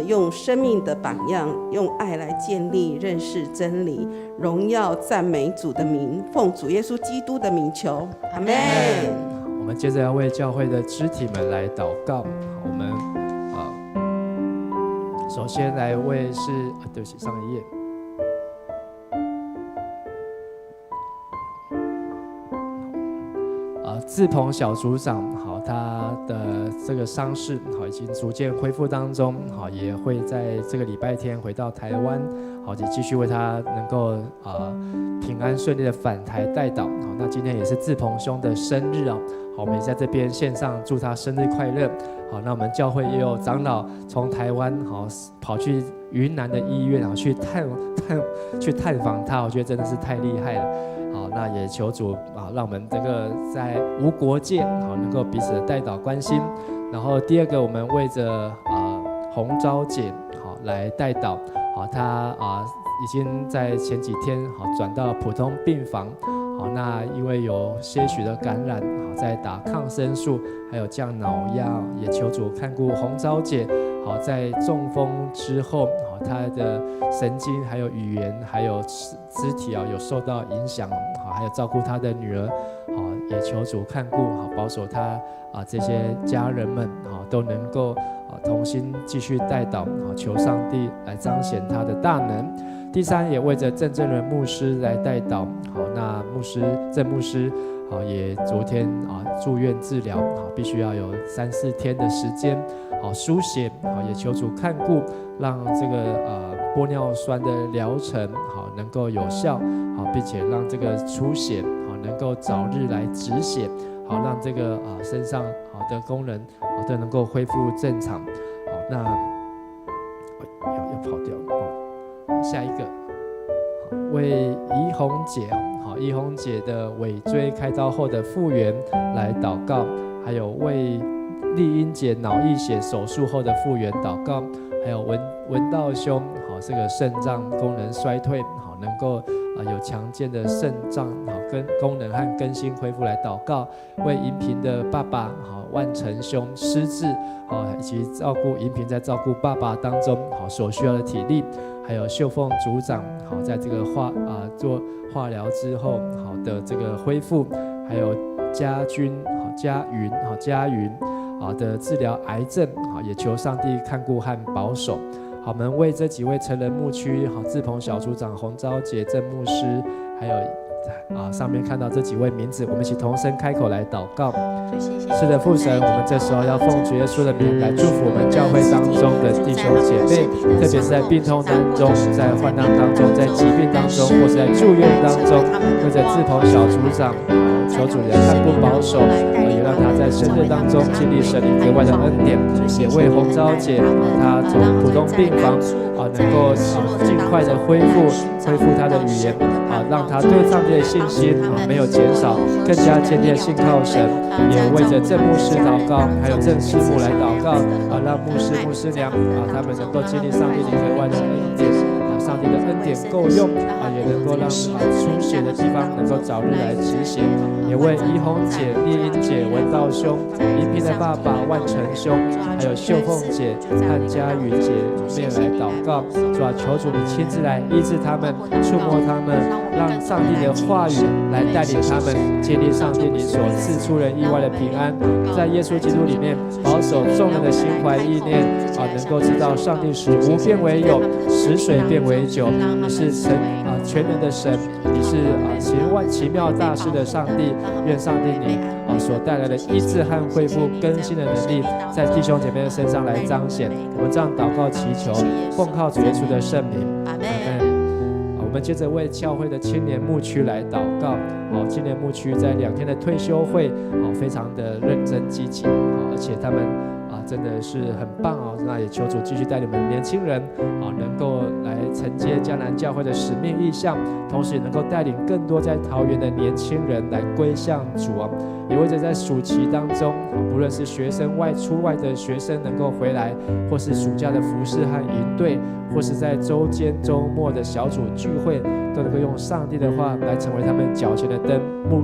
用生命的榜样，用爱来建立认识真理，荣耀赞美主的名，奉主耶稣基督的名求，阿们。我们接着要为教会的肢体们来祷告。我们首先来为是对不起，上一页。志鹏小组长，他的这个伤势已经逐渐恢复当中，也会在这个礼拜天回到台湾，也继续为他能够平安顺利的返台代祷。那今天也是志鹏兄的生日啊，我们也在这边线上祝他生日快乐。好，那我们教会也有长老从台湾跑去云南的医院去探访他，我觉得真的是太厉害了。好，那也求主让我们这个在无国界能够彼此的代祷关心。然后第二个，我们为着洪昭姐来代祷。她已经在前几天转到普通病房。那因为有些许的感染，在打抗生素，还有降脑药，也求主看顾洪昭姐。在中风之后，她的神经、还有语言、还有肢体有受到影响，还有照顾她的女儿，也求主看顾，保守她这些家人们都能够同心继续代祷，求上帝来彰显他的大能。第三，也为着郑正伦牧师来代祷。那郑牧师也昨天住院治疗，必须要有3-4天的时间输血，也求主看顾，让这个玻尿酸的疗程能够有效，并且让这个出血能够早日来止血，让这个身上的功能都能够恢复正常。那要跑掉。下一个，为怡红姐，怡红姐的尾椎开刀后的复原来祷告，还有为丽英姐脑溢血手术后的复原祷告，还有文道兄，这个肾脏功能衰退，能够有强健的肾脏跟功能和更新恢复来祷告，为银萍的爸爸万成兄失智，以及照顾银萍在照顾爸爸当中所需要的体力，还有秀凤组长在这个做化疗之后的这个恢复，还有家云的治疗癌症，也求上帝看顾和保守。好，我们为这几位成人牧区志鹏小组长、洪昭姐、郑牧师，还有上面看到这几位名字，我们一起同声开口来祷告。是的，父神，我们这时候要奉主耶稣的名来祝福我们教会当中的弟兄姐妹，特别是在病痛当中、在患难当中、在疾病当中，或是在住院当中，为着志鹏小组长，求主的看顾保守，也让他在生日当中经历神灵格外的恩典，也为洪昭姐，她从普通病房能够尽快的恢复她的语言。让他对上帝的信心没有减少，更加坚定信靠神。也为着郑牧师祷告，还有郑师母来祷告让牧师牧师娘他们能够经历上帝的格外的恩典上帝的恩典够用也能够让出血的地方能够早日来止血。也为怡红姐、丽英姐、文道兄、银平的爸爸万成兄，还有秀凤姐和佳宇姐妹来祷告。主啊，求主你亲自来医治他们，触摸他们，让上帝的话语来带领他们经历上帝你所赐出人意外的平安，在耶稣基督里面保守众人的心怀意念能够知道上帝使无变为有，使水变为酒。你是全能的神，你是行万奇妙大事的上帝。愿上帝你所带来的医治和恢复更新的能力，在弟兄姐妹的身上来彰显。我们这样祷告祈求，奉靠主耶稣的圣名，阿们。我们接着为教会的青年牧区来祷告。青年牧区在2天的退休会非常的认真积极而且他们真的是很棒那也求主继续带领我们年轻人能够来承接迦南教会的使命意向，同时也能够带领更多在桃园的年轻人来归向主也为着在暑期当中不论是学生出外的学生能够回来，或是暑假的服事和营队，或是在周间周末的小组聚会，都能够用上帝的话来成为他们脚前的灯，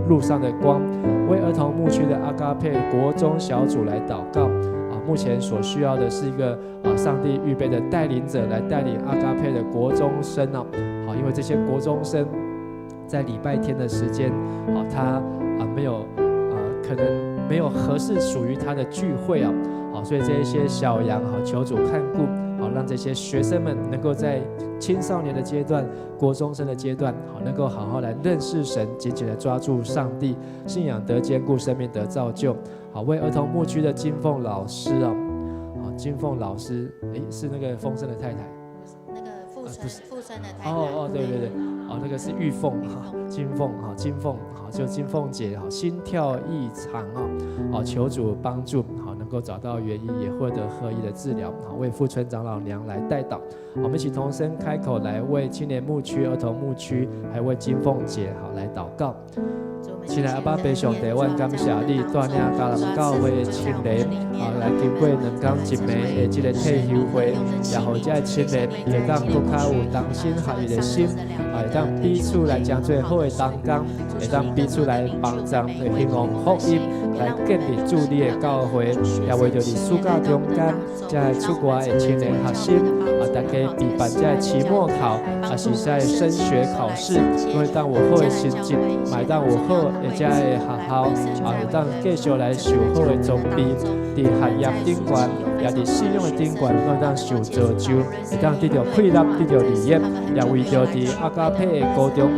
路上的光。为儿童牧区的阿嘎佩国中小组来祷告目前所需要的是一个上帝预备的带领者来带领阿嘎佩的国中生因为这些国中生在礼拜天的时间他没有可能没有合适属于他的聚会所以这一些小羊求主看顾让这些学生们能够在青少年的阶段、国中生的阶段能够好好来认识神，紧紧的抓住上帝，信仰得坚固，生命得造就。为儿童牧区的金凤老师金凤老师是那个丰盛的太太，那个富生的太太对那个是玉凤金凤就金凤姐心跳异常求主帮助能够找到原因，也获得合一的治疗为富村长老娘来代祷我们一起同声开口来为青年牧区、儿童牧区还为金凤姐来祷告。亲爱的阿爸爸上帝，我感谢你带领迦南教会的青年来经过2天1暝的这个退休会，也让这些青年会当更加有同心合意的心，会当彼此来将最好的同工，会当彼此来帮助，来希望福音来建立主你的教会，也为着你暑假中间这些出国的青年学生大家比办这些期末考，也是在升学考试，会当有好的成绩，买当有好的这个学校会当继续来受好的装备，在学业顶悬，也在信仰的顶悬，会当受造就，会当得到快乐，得到利益，也为着在阿加佩的高中、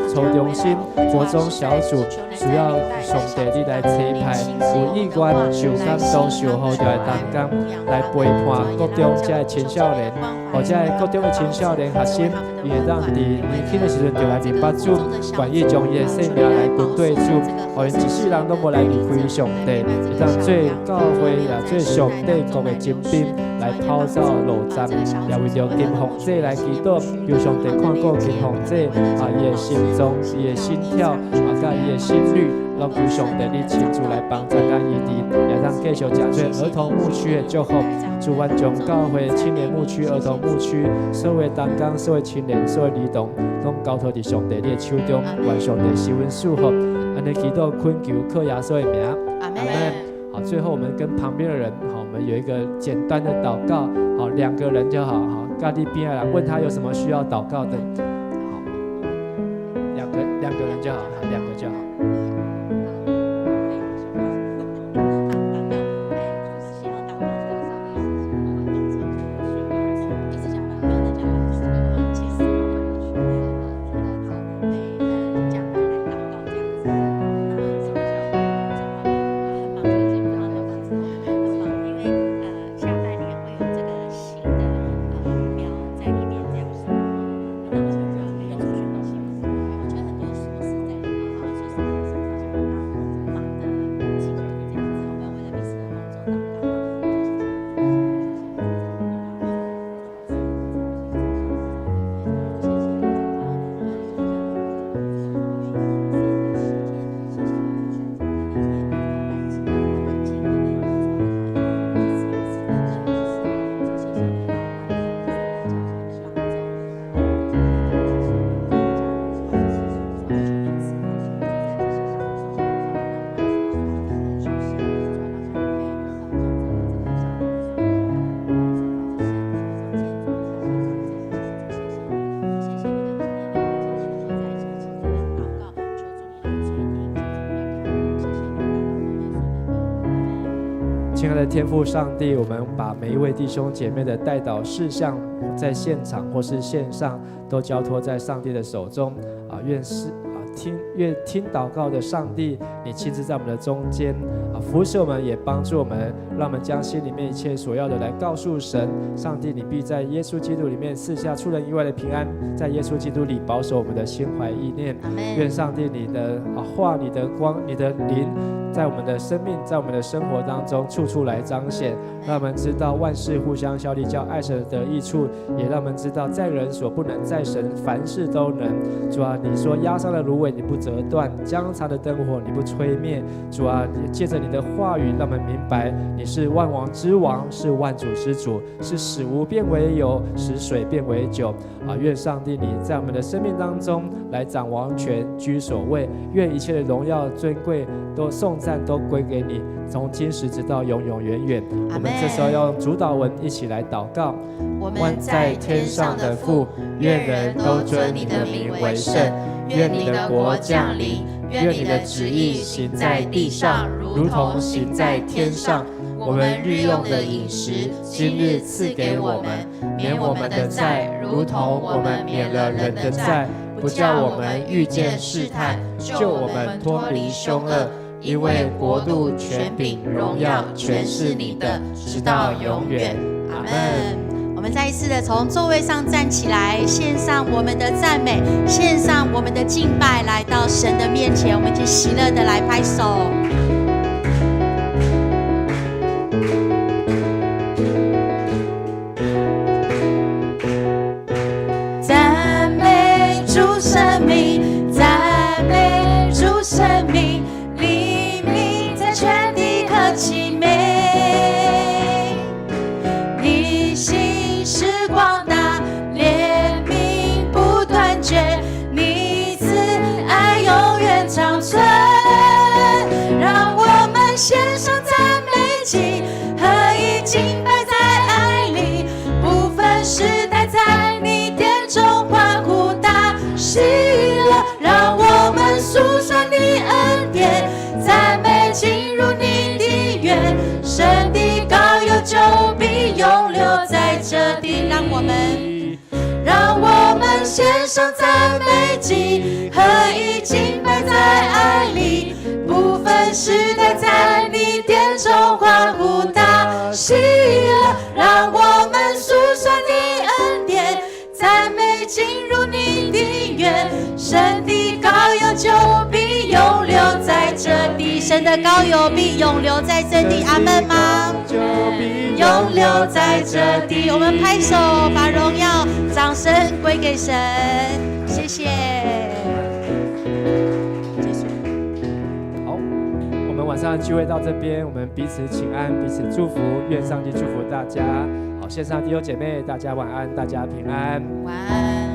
初中心、国中小组，需要上帝你来指派，有意愿受感动、受呼召的同工，来陪伴各中这些青少年，或者各中的青少年学生，伊会当在年轻的时阵就来明白主，愿意将伊的生命来跟对主，互因一世人都无来离开上帝，会当做教会也做上帝国的精兵，来跑走路站，也为着金凤姐来祈祷，求上帝看顾金凤姐伊的心脏、伊的心跳甲伊的心率。让求上帝你亲自来帮助甲医治，也让继续成做儿童牧区的祝福。祝愿将教会青年牧区、儿童牧区所有同工、所有青年、所有儿童，拢交托伫上帝你的手中，愿上帝施恩赐福。安尼祈祷恳求靠耶稣的名，阿门。好，最后我们跟旁边的人，我们有一个简单的祷告，好，2个人就好，好，家里边的人问他有什么需要祷告的，好，2个人就好，2个就好。的天父上帝，我们把每一位弟兄姐妹的代祷事项，在现场或是线上，都交托在上帝的手中啊，愿听祷告的上帝，你亲自在我们的中间啊，扶持我们，也帮助我们，让我们将心里面一切所要的来告诉神。上帝，你必在耶稣基督里面赐下出人意外的平安，在耶稣基督里保守我们的心怀意念。愿上帝你的话、你的光、你的灵，在我们的生命、在我们的生活当中处处来彰显，让我们知道万事互相效力，叫爱神得益处，也让我们知道在人所不能，在神凡事都能。主啊，你说压伤的芦苇你不折断，将残的灯火你不吹灭。主啊，你借着你的话语，让我们明白你是万王之王，是万主之主，是使无变为有，使水变为酒。愿上帝你在我们的生命当中来掌王权，居首位。愿一切的荣耀尊贵都颂赞都归给你，从今时直到永永远远。我们这时候要用主祷文一起来祷告。我们在天上的父，愿人都尊你的名为圣。愿你的国降临，愿你的旨意行在地上，如同行在天上。我们日用的饮食，今日赐给我们，免我们的债，如同我们免了人的债，不叫我们遇见试探，救我们脱离凶恶。因为国度、权柄、荣耀，全是你的，直到永远。阿们。我们再一次的从座位上站起来，献上我们的赞美，献上我们的敬拜，来到神的面前，我们就喜乐的来拍手。赞美主生命，赞美主生命，黎明在全地何其美！你心是广大，怜悯不断绝，你慈爱永远长存。让我们献上赞美祭，合一敬拜在爱里，不分时代，在你殿中欢呼大喜乐。让我们诉说你恩典，赞美进入你的园，神的膏油就必永留在这地。让我们献上赞美祭，合一敬拜在爱里，不分时代，在你殿中欢呼大喜乐。让我们诉说你恩典，赞美进入你的园，神的膏油就必永留在这地。神的膏油必永留在这地，阿们吗？永留在这地。我们拍手，把荣耀、掌声归给神，谢谢。好，我们晚上聚会到这边，我们彼此请安，彼此祝福，愿上帝祝福大家。好，线上弟兄姐妹，大家晚安，大家平安。晚安。